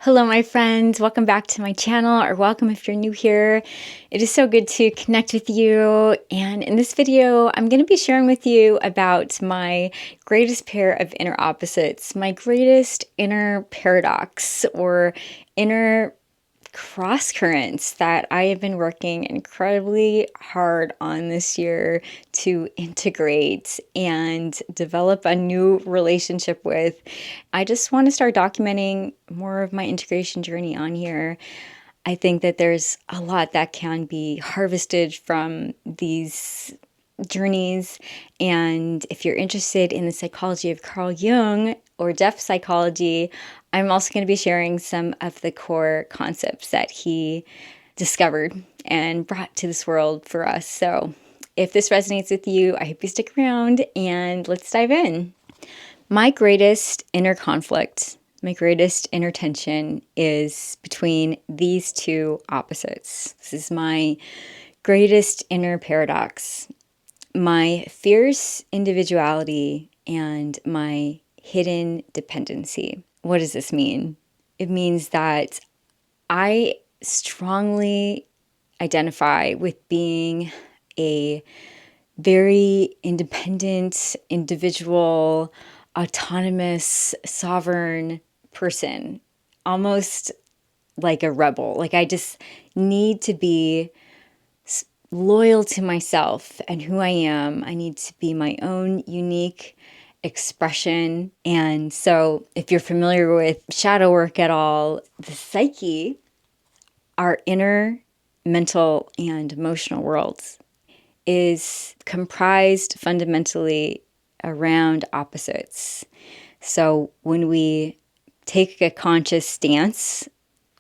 Hello, my friends. Welcome back to my channel, or welcome if you're new here. It is so good to connect with you. And in this video, I'm going to be sharing with you about my greatest pair of inner opposites, my greatest inner paradox or inner cross currents that I have been working incredibly hard on this year to integrate and develop a new relationship with. I just want to start documenting more of my integration journey on here. I think that there's a lot that can be harvested from these journeys. And if you're interested in the psychology of Carl Jung or depth psychology, I'm also going to be sharing some of the core concepts that he discovered and brought to this world for us. So if this resonates with you, I hope you stick around and let's dive in. My greatest inner conflict, my greatest inner tension is between these two opposites. This is my greatest inner paradox. My fierce individuality and my hidden dependency. What does this mean? It means that I strongly identify with being a very independent, individual, autonomous, sovereign person, almost like a rebel. Like I just need to be loyal to myself and who I am. I need to be my own unique expression. And so if you're familiar with shadow work at all, the psyche, our inner mental and emotional worlds, is comprised fundamentally around opposites. So when we take a conscious stance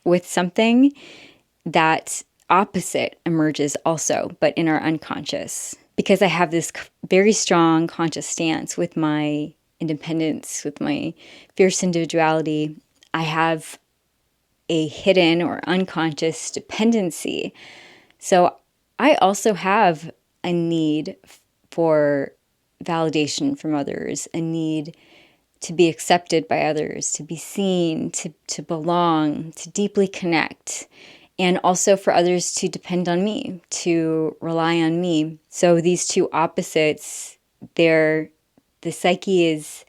with something, that opposite emerges also, but in our unconscious. Because I have this very strong conscious stance with my independence, with my fierce individuality, I have a hidden or unconscious dependency. So I also have a need for validation from others, a need to be accepted by others, to be seen, to belong, to deeply connect, and also for others to depend on me, to rely on me. So these two opposites, the psyche is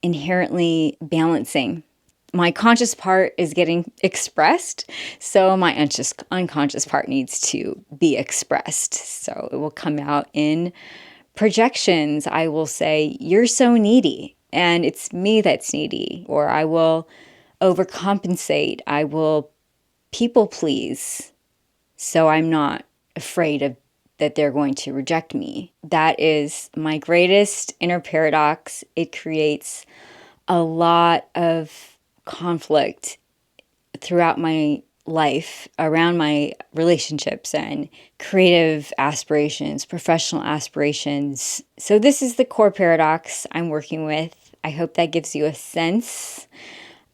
inherently balancing. My conscious part is getting expressed, so my unconscious part needs to be expressed. So it will come out in projections. I will say, "You're so needy," and it's me that's needy. Or I will overcompensate. I will people please, so I'm not afraid of that they're going to reject me. That is my greatest inner paradox. It creates a lot of conflict throughout my life around my relationships and creative aspirations, professional aspirations. So this is the core paradox I'm working with. I hope that gives you a sense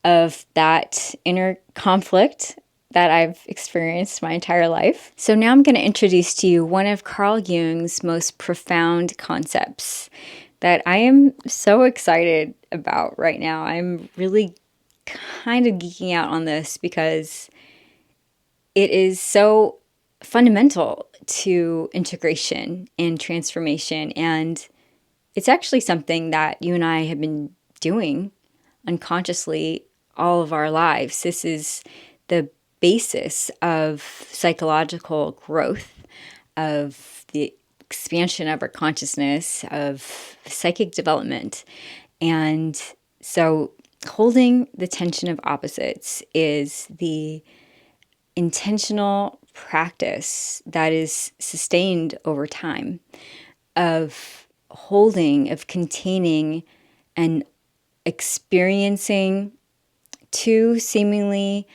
of that inner conflict that I've experienced my entire life. So now I'm going to introduce to you one of Carl Jung's most profound concepts that I am so excited about right now. I'm really kind of geeking out on this because it is so fundamental to integration and transformation. And it's actually something that you and I have been doing unconsciously all of our lives. This is the basis of psychological growth, of the expansion of our consciousness, of psychic development. And so holding the tension of opposites is the intentional practice that is sustained over time of holding, of containing and experiencing two seemingly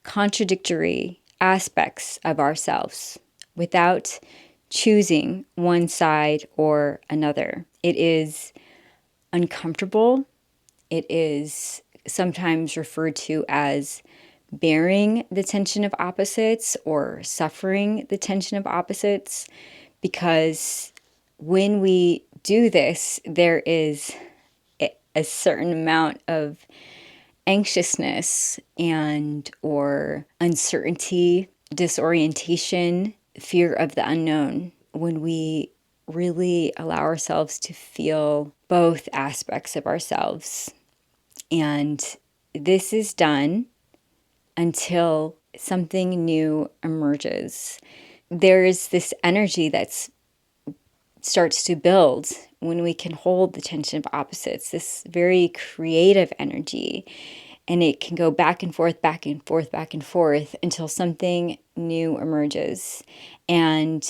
contradictory aspects of ourselves without choosing one side or another. It is uncomfortable. It is sometimes referred to as bearing the tension of opposites or suffering the tension of opposites, because when we do this, there is a certain amount of anxiousness and or uncertainty, disorientation, fear of the unknown, when we really allow ourselves to feel both aspects of ourselves. And this is done until something new emerges. There's this energy that starts to build when we can hold the tension of opposites, this very creative energy. And it can go back and forth, back and forth, back and forth until something new emerges. And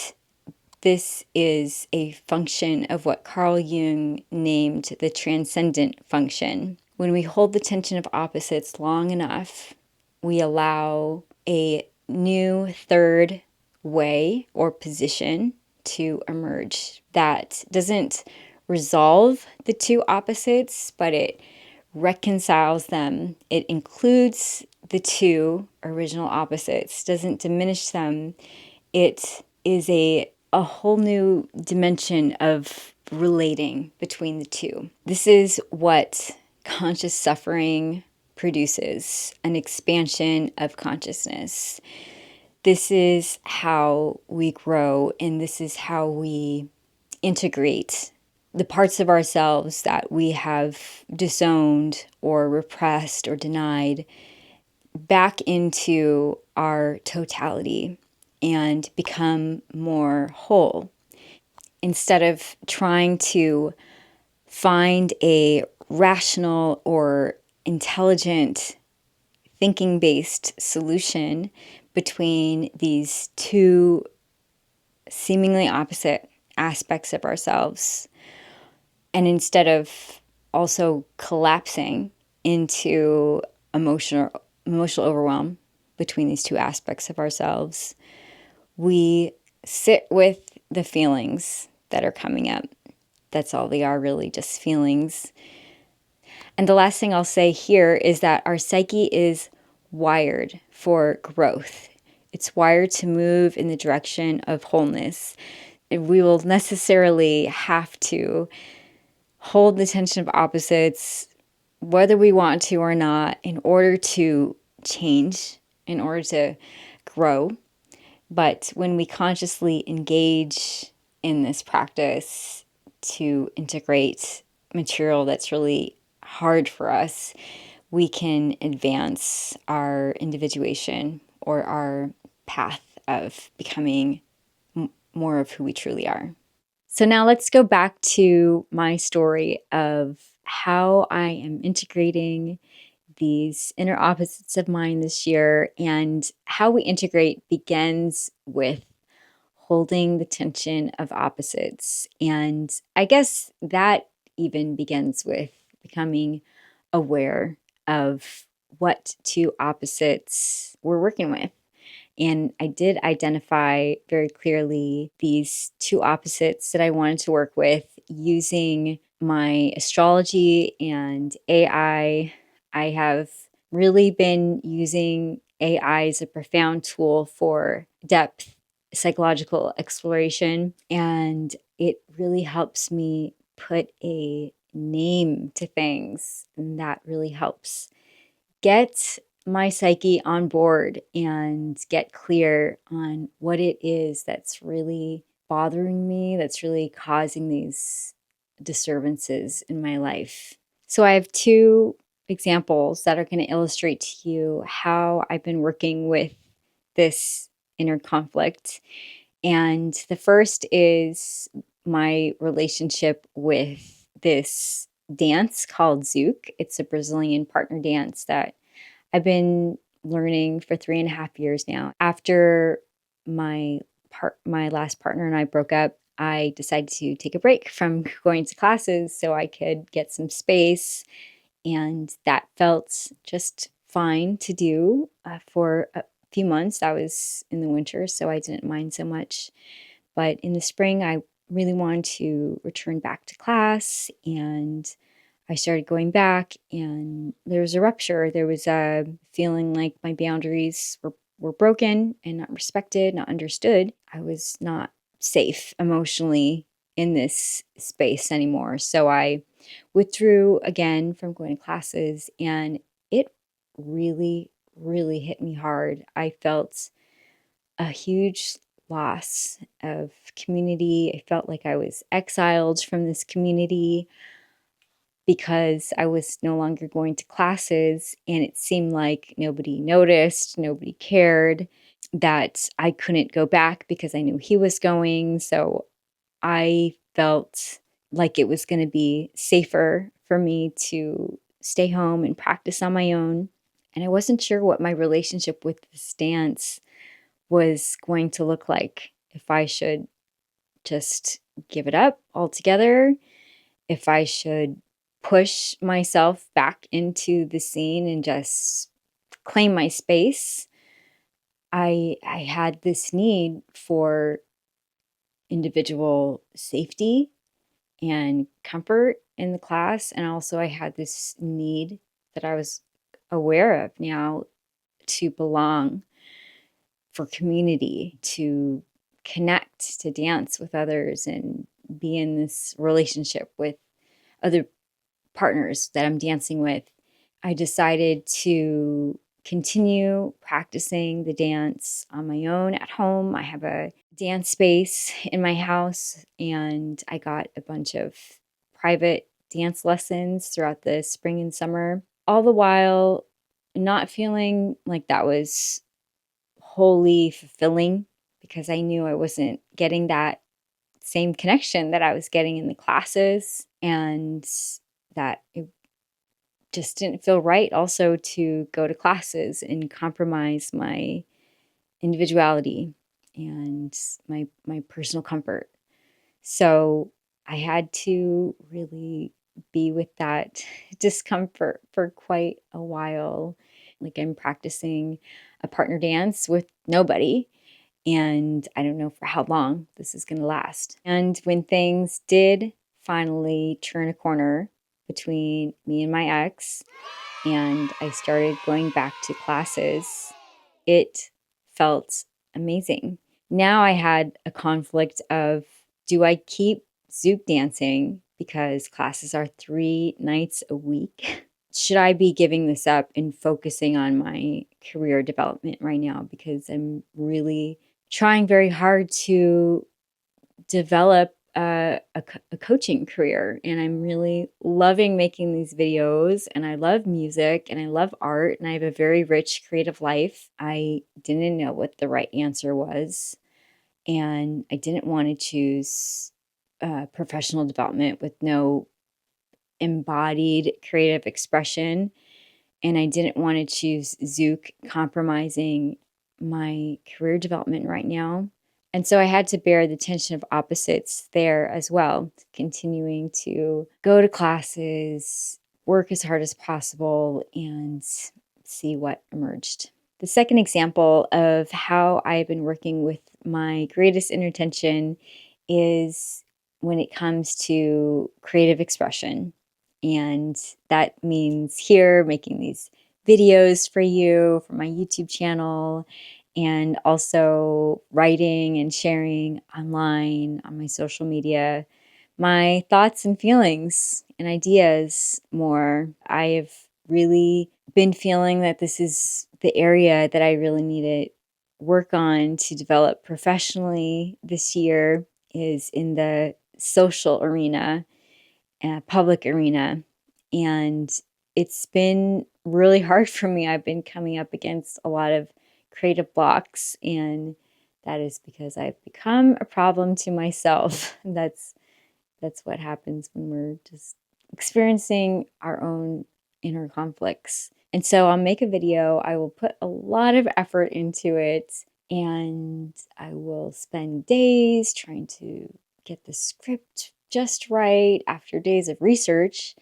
this is a function of what Carl Jung named the transcendent function. When we hold the tension of opposites long enough, we allow a new third way or position to emerge that doesn't resolve the two opposites, but it reconciles them. It includes the two original opposites, doesn't diminish them. It is a whole new dimension of relating between the two. This is what conscious suffering produces, an expansion of consciousness. This is how we grow, and this is how we integrate the parts of ourselves that we have disowned or repressed or denied back into our totality and become more whole. Instead of trying to find a rational or intelligent thinking-based solution between these two seemingly opposite aspects of ourselves, and instead of also collapsing into emotional overwhelm between these two aspects of ourselves, we sit with the feelings that are coming up. That's all they are, really, just feelings. And the last thing I'll say here is that our psyche is wired for growth. It's wired to move in the direction of wholeness. We will necessarily have to hold the tension of opposites, whether we want to or not, in order to change, in order to grow. But when we consciously engage in this practice to integrate material that's really hard for us, we can advance our individuation or our path of becoming more of who we truly are. So now let's go back to my story of how I am integrating these inner opposites of mine this year, and how we integrate begins with holding the tension of opposites. And I guess that even begins with becoming aware of what two opposites we're working with. And I did identify very clearly these two opposites that I wanted to work with using my astrology and AI. I have really been using AI as a profound tool for depth psychological exploration, and it really helps me put a name to things, and that really helps get my psyche on board and get clear on what it is that's really bothering me, that's really causing these disturbances in my life. So I have two examples that are going to illustrate to you how I've been working with this inner conflict. And the first is my relationship with this dance called Zouk. It's a Brazilian partner dance that I've been learning for 3.5 years now. After my last partner and I broke up, I decided to take a break from going to classes so I could get some space, and that felt just fine to do for a few months. That was in the winter, so I didn't mind so much. But in the spring, I really wanted to return back to class, and I started going back, and there was a rupture. There was a feeling like my boundaries were broken and not respected, not understood. I was not safe emotionally in this space anymore. So I withdrew again from going to classes, and it really, really hit me hard. I felt a huge loss of community. I felt like I was exiled from this community because I was no longer going to classes, and it seemed like nobody noticed, nobody cared, that I couldn't go back because I knew he was going. So I felt like it was going to be safer for me to stay home and practice on my own. And I wasn't sure what my relationship with this dance was going to look like, if I should just give it up altogether, if I should push myself back into the scene and just claim my space. I had this need for individual safety and comfort in the class, and also I had this need that I was aware of now to belong, for community, to connect, to dance with others and be in this relationship with other partners that I'm dancing with. I decided to continue practicing the dance on my own at home. I have a dance space in my house, and I got a bunch of private dance lessons throughout the spring and summer, all the while not feeling like that was wholly fulfilling, because I knew I wasn't getting that same connection that I was getting in the classes, and that it just didn't feel right also to go to classes and compromise my individuality and my personal comfort. So I had to really be with that discomfort for quite a while. Like, I'm practicing a partner dance with nobody, and I don't know for how long this is going to last. And when things did finally turn a corner between me and my ex, and I started going back to classes, it felt amazing. Now I had a conflict of, do I keep Zouk dancing because classes are 3 nights a week? Should I be giving this up and focusing on my career development right now? Because I'm really trying very hard to develop a coaching career, and I'm really loving making these videos, and I love music and I love art, and I have a very rich creative life. I didn't know what the right answer was, and I didn't want to choose professional development with no embodied creative expression, and I didn't want to choose Zouk, compromising my career development right now. And so I had to bear the tension of opposites there as well, continuing to go to classes, work as hard as possible, and see what emerged. The second example of how I've been working with my greatest inner tension is when it comes to creative expression. And that means here making these videos for you for my YouTube channel, and also writing and sharing online on my social media my thoughts and feelings and ideas more. I have really been feeling that this is the area that I really need to work on to develop professionally this year, is in the social arena, public arena. And it's been really hard for me. I've been coming up against a lot of creative blocks, and that is because I've become a problem to myself. That's what happens when we're just experiencing our own inner conflicts. And so I'll make a video. I will put a lot of effort into it, and I will spend days trying to get the script just right after days of research,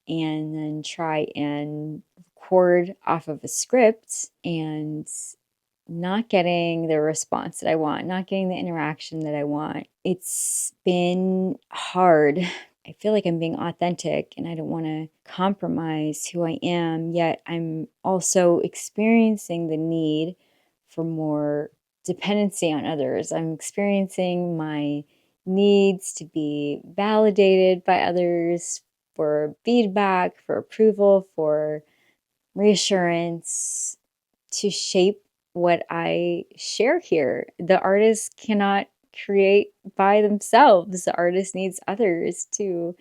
and then try and record off of a script and not getting the response that I want, not getting the interaction that I want. It's been hard. I feel like I'm being authentic and I don't want to compromise who I am, yet I'm also experiencing the need for more dependency on others. I'm experiencing my needs to be validated by others, for feedback, for approval, for reassurance to shape what I share here. The artist cannot create by themselves. The artist needs others to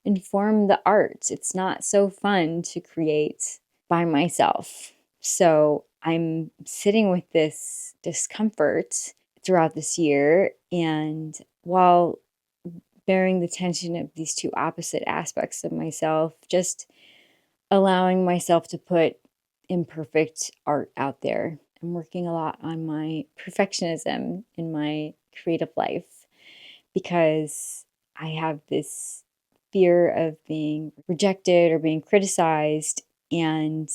inform the art. It's not so fun to create by myself. So I'm sitting with this discomfort throughout this year. And while bearing the tension of these two opposite aspects of myself, just allowing myself to put imperfect art out there. I'm working a lot on my perfectionism in my creative life because I have this fear of being rejected or being criticized, and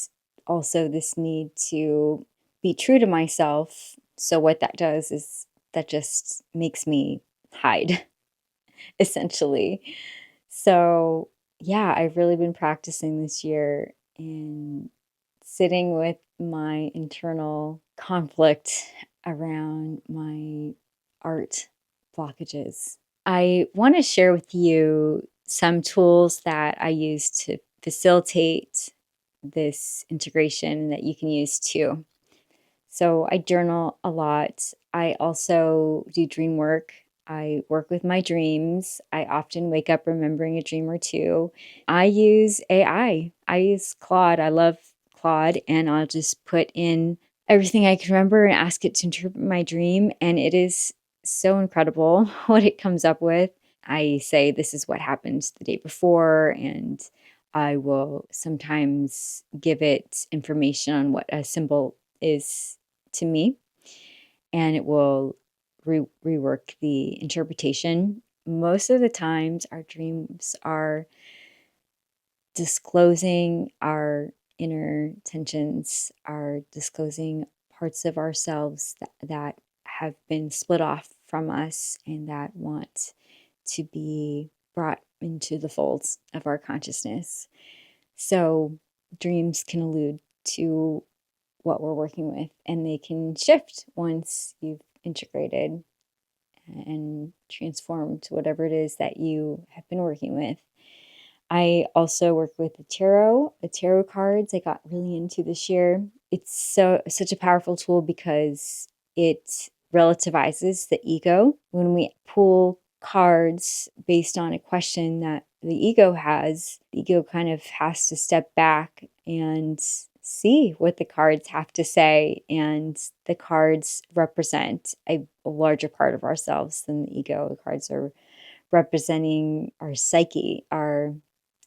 also this need to be true to myself. So, what that does is that just makes me hide, essentially. So, yeah, I've really been practicing this year in sitting with my internal conflict around my art blockages. I want to share with you some tools that I use to facilitate this integration that you can use too. So I journal a lot. I also do dream work. I work with my dreams. I often wake up remembering a dream or two. I use AI. I use Claude. I love Claude, and I'll just put in everything I can remember and ask it to interpret my dream. And it is so incredible what it comes up with. I say, this is what happened the day before, and I will sometimes give it information on what a symbol is to me, and it will rework the interpretation. Most of the times, our dreams are disclosing our inner tensions, are disclosing parts of ourselves that have been split off from us and that want to be brought into the folds of our consciousness. So, dreams can allude to what we're working with, and they can shift once you've integrated and transformed whatever it is that you have been working with. I also work with the tarot cards I got really into this year. It's such a powerful tool because it relativizes the ego. When we pull cards based on a question that the ego has, the ego kind of has to step back and see what the cards have to say. And the cards represent a larger part of ourselves than the ego. The cards are representing our psyche, our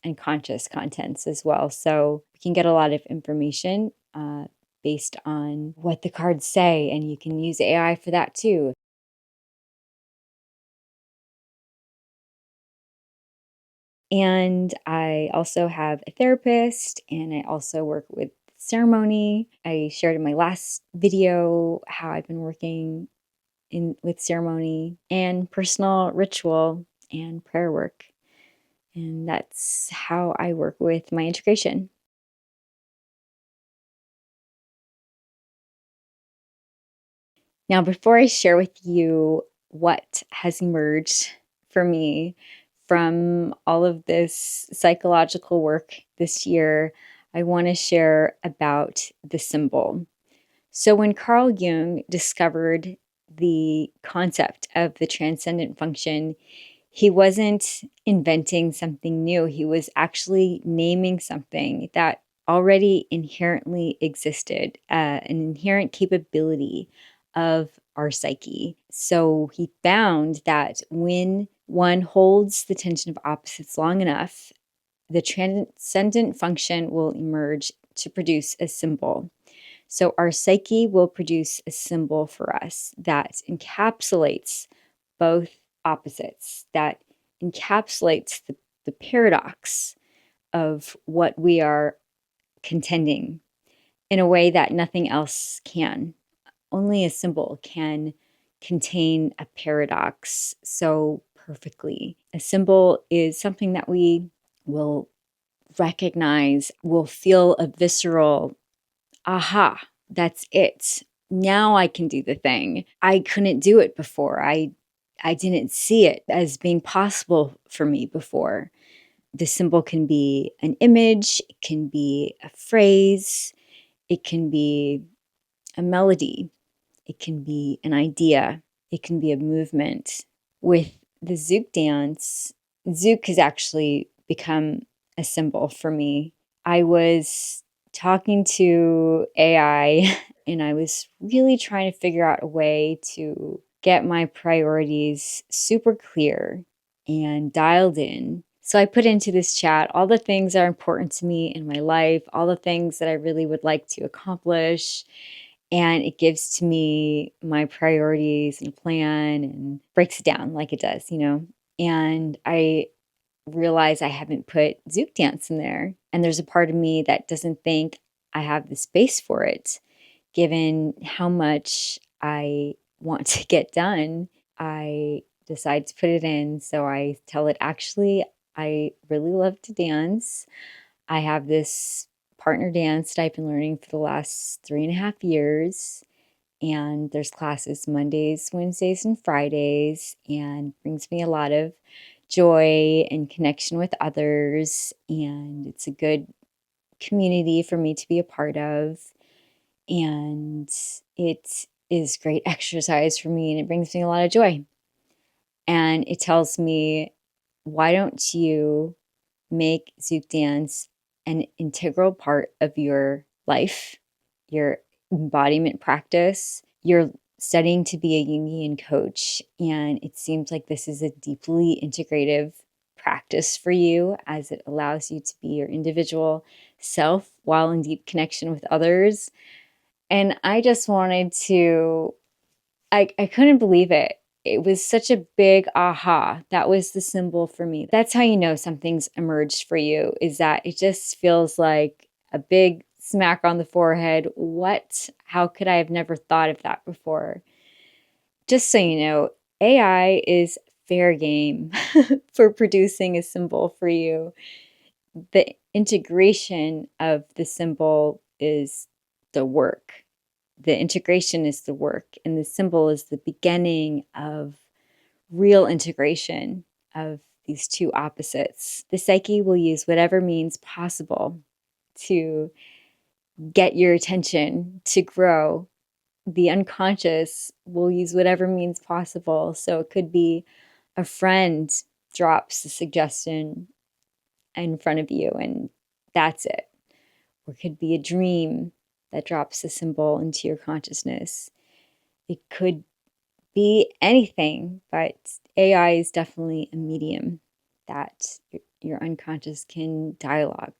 unconscious contents as well. So we can get a lot of information based on what the cards say, and you can use AI for that too. And I also have a therapist, and I also work with ceremony. I shared in my last video how I've been working in with ceremony and personal ritual and prayer work. And that's how I work with my integration. Now, before I share with you what has emerged for me from all of this psychological work this year, I want to share about the symbol. So, when Carl Jung discovered the concept of the transcendent function, he wasn't inventing something new. He was actually naming something that already inherently existed, an inherent capability of our psyche. So he found that when one holds the tension of opposites long enough, the transcendent function will emerge to produce a symbol. So our psyche will produce a symbol for us that encapsulates both opposites, that encapsulates the paradox of what we are contending in a way that nothing else can. Only a symbol can contain a paradox so perfectly. A symbol is something that we will recognize, will feel a visceral aha, that's it. Now I can do the thing. I couldn't do it before. I didn't see it as being possible for me before. The symbol can be an image, it can be a phrase, it can be a melody, it can be an idea, it can be a movement. With the Zouk dance, Zouk has actually become a symbol for me. I was talking to AI and I was really trying to figure out a way to get my priorities super clear and dialed in. So I put into this chat all the things that are important to me in my life, all the things that I really would like to accomplish. And it gives to me my priorities and a plan and breaks it down like it does, you know? And I realize I haven't put Zouk dance in there. And there's a part of me that doesn't think I have the space for it, given how much I want to get done. I decide to put it in. So I tell it, actually, I really love to dance. I have this partner dance that I've been learning for the last 3.5 years. And there's classes Mondays, Wednesdays, and Fridays, and brings me a lot of joy and connection with others. And it's a good community for me to be a part of. And it is great exercise for me, and it brings me a lot of joy. And it tells me, why don't you make Zouk dance an integral part of your life, your embodiment practice? You're studying to be a Jungian coach, and it seems like this is a deeply integrative practice for you, as it allows you to be your individual self while in deep connection with others. And I just wanted to, I couldn't believe it. It was such a big aha. That was the symbol for me. That's how you know something's emerged for you, is that it just feels like a big smack on the forehead. What? How could I have never thought of that before? Just so you know, AI is fair game for producing a symbol for you. The integration of the symbol is the work. The integration is the work, and the symbol is the beginning of real integration of these two opposites. The psyche will use whatever means possible to get your attention, to grow. The unconscious will use whatever means possible. So it could be a friend drops a suggestion in front of you, and that's it. Or it could be a dream that drops a symbol into your consciousness. It could be anything, but AI is definitely a medium that your unconscious can dialogue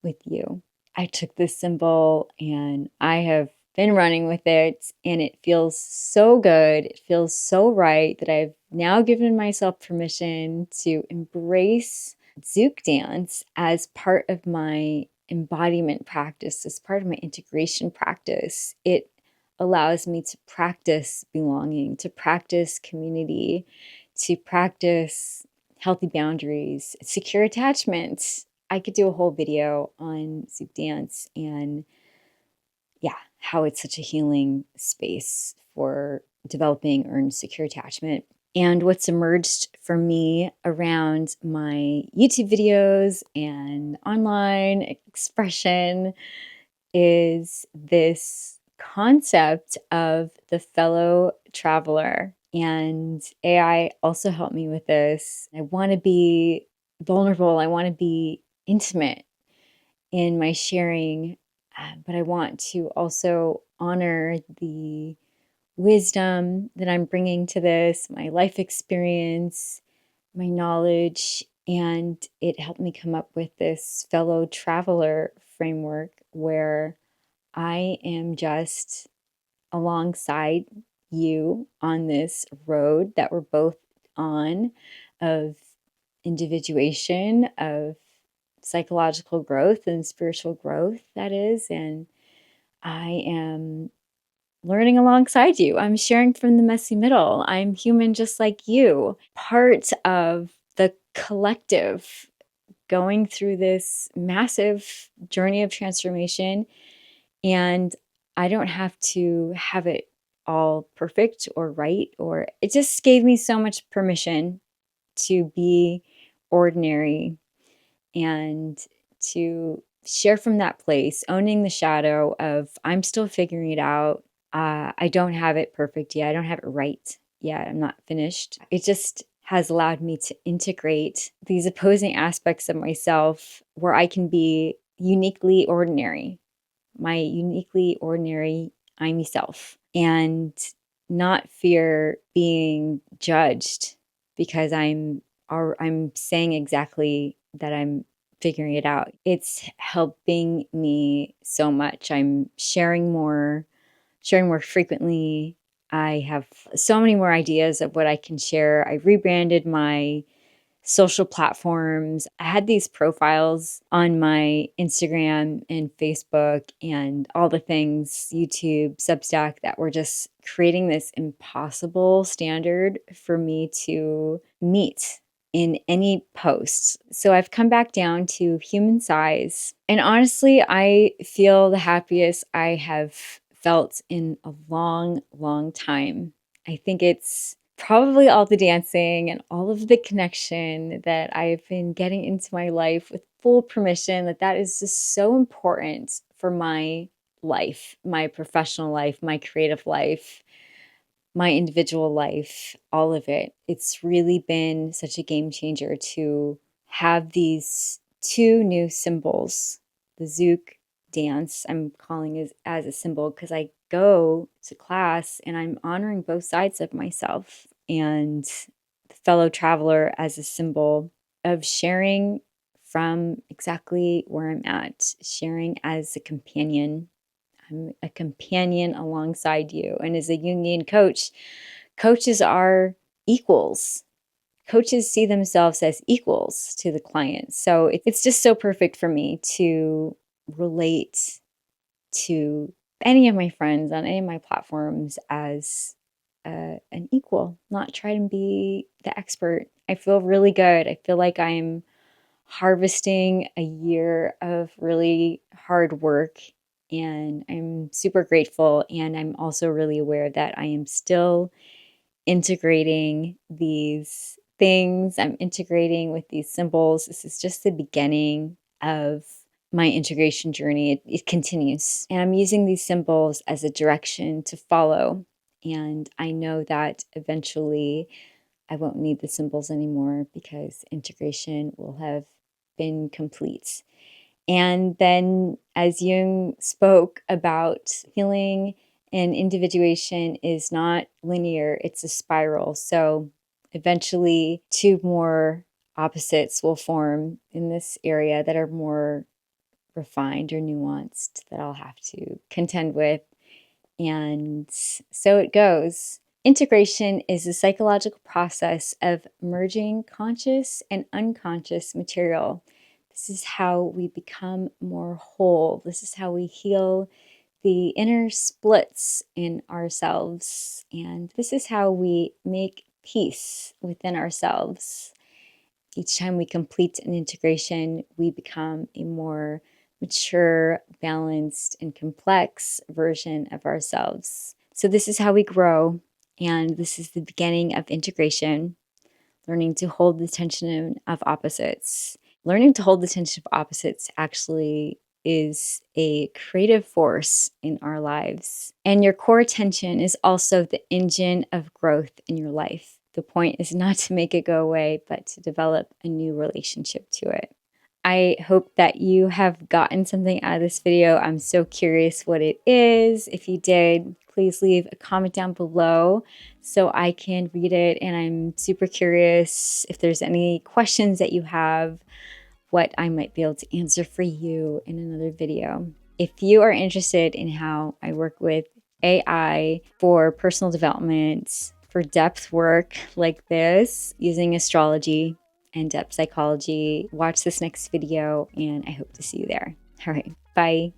with you. I took this symbol and I have been running with it, and it feels so good. It feels so right that I've now given myself permission to embrace Zouk dance as part of my embodiment practice, as part of my integration practice. It allows me to practice belonging, to practice community, to practice healthy boundaries, secure attachment. I could do a whole video on Zouk dance and how it's such a healing space for developing earned secure attachment. And what's emerged for me around my YouTube videos and online expression is this concept of the fellow traveler. And AI also helped me with this. I want to be vulnerable, I want to be intimate in my sharing, but I want to also honor the wisdom that I'm bringing to this, my life experience, my knowledge. And it helped me come up with this fellow traveler framework where I am just alongside you on this road that we're both on, of individuation, of psychological growth and spiritual growth, that is. And I am learning alongside you. I'm sharing from the messy middle. I'm human just like you, part of the collective going through this massive journey of transformation. And I don't have to have it all perfect or right, or it just gave me so much permission to be ordinary and to share from that place, owning the shadow of I'm still figuring it out. I don't have it perfect yet. I don't have it right yet. I'm not finished. It just has allowed me to integrate these opposing aspects of myself where I can be uniquely ordinary, my uniquely ordinary I'm self, and not fear being judged because I'm saying exactly that I'm figuring it out. It's helping me so much. I'm sharing more frequently. I have so many more ideas of what I can share. I rebranded my social platforms. I had these profiles on my Instagram and Facebook and all the things, YouTube, Substack, that were just creating this impossible standard for me to meet in any posts. So I've come back down to human size. And honestly, I feel the happiest I have felt in a long, long time. I think it's probably all the dancing and all of the connection that I've been getting into my life with full permission that is just so important for my life, my professional life, my creative life, my individual life, all of it. It's really been such a game changer to have these two new symbols. The Zouk dance, I'm calling it as a symbol because I go to class and I'm honoring both sides of myself, and the fellow traveler as a symbol of sharing from exactly where I'm at, sharing as a companion. I'm a companion alongside you. And as a Jungian coach, coaches are equals. Coaches see themselves as equals to the client. So it's just so perfect for me to relate to any of my friends on any of my platforms as an equal, not try to be the expert. I feel really good. I feel like I'm harvesting a year of really hard work, and I'm super grateful. And I'm also really aware that I am still integrating these things. I'm integrating with these symbols. This is just the beginning of my integration journey. It continues. And I'm using these symbols as a direction to follow. And I know that eventually I won't need the symbols anymore because integration will have been complete. And then, as Jung spoke about, healing and individuation is not linear, it's a spiral. So eventually, two more opposites will form in this area that are more refined or nuanced that I'll have to contend with. And so it goes. Integration is a psychological process of merging conscious and unconscious material. This is how we become more whole. This is how we heal the inner splits in ourselves. And this is how we make peace within ourselves. Each time we complete an integration, we become a more mature, balanced, and complex version of ourselves. So this is how we grow, and this is the beginning of integration, learning to hold the tension of opposites. Learning to hold the tension of opposites actually is a creative force in our lives. And your core tension is also the engine of growth in your life. The point is not to make it go away, but to develop a new relationship to it. I hope that you have gotten something out of this video. I'm so curious what it is. If you did, please leave a comment down below so I can read it. And I'm super curious if there's any questions that you have, what I might be able to answer for you in another video. If you are interested in how I work with AI for personal development, for depth work like this, using astrology and depth psychology, watch this next video, and I hope to see you there. All right, bye.